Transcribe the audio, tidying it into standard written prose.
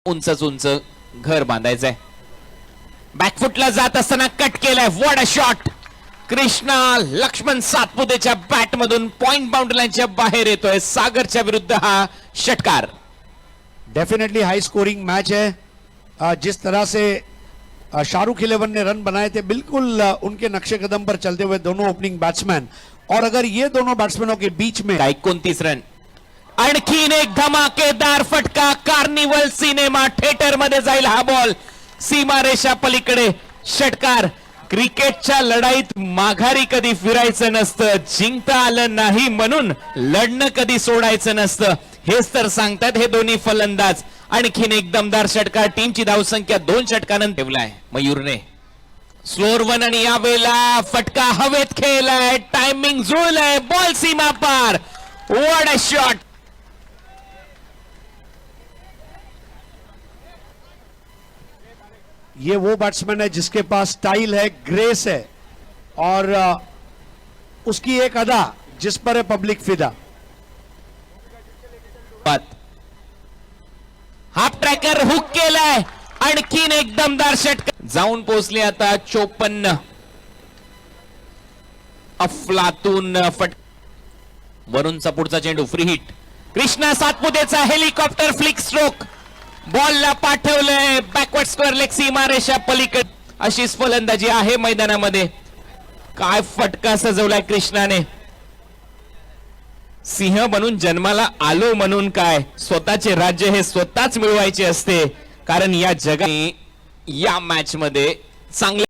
उंचच उंच घर बांधायचंय. बॅकफुटला जात असताना कट केलाय. What a shot. Krishna Lakshman सातपुतेच्या बॅट मधून पॉइंट बाउंड्री लाईनच्या बाहेर येतोय. सागरच्या विरुद्ध हा षटकार. डेफिनेटली हाई स्कोरिंग मैच है. जिस तरह से शाहरुख 11 ने रन बनाए थे बिल्कुल उनके नक्शे कदम पर चलते हुए दोनों ओपनिंग बैट्समैन, और अगर ये दोनों बैट्समैनों के बीच में 29 रन. आणखीन एक धमाकेदार फटका. कार्निवल सिनेमा थिएटर मध्ये जाईल हा बॉल. सीमारेषा पलीकडे षटकार. क्रिकेटच्या लढाईत माघारी कधी फिरायचं नसतं, जिंकता आलं नाही म्हणून लढणं कधी सोडायचं नसतं, हेच तर सांगतात हे दोन्ही फलंदाज. आणखीन एक दमदार षटकार. टीमची धावसंख्या 2 षटकांनंतर ठेवलाय मयूरने. स्लोअर वन आणि यावेळेला फटका हवेत खेळलाय. टायमिंग जुळलंय. बॉल सीमा पार. What a shot. ये वो बैट्समैन है जिसके पास स्टाइल है, ग्रेस है, और उसकी एक अदा जिस पर है पब्लिक फिदा. हाफ ट्रॅकर हुक केलाय. आणखीन एक दमदार षटकार. जाऊन पोहोचले आता 54. अफलातून फट. वरूनचा पुढचा चेंडू फ्री हिट. कृष्णा सातपुतेचा हेलिकॉप्टर फ्लिक स्ट्रोक. बॉलला पाठवलंय बॅकवर्ड स्क्वेअर लेग. सीमारेषा पलीकडे अशीच फलंदाजी आहे मैदानामध्ये. काय फटका सजवलाय कृष्णाने. सिंह बनून जन्माला आलो म्हणून काय, स्वतःचे राज्य हे स्वतःच मिळवायचे असते, कारण या जगाने या मॅच मध्ये चांगले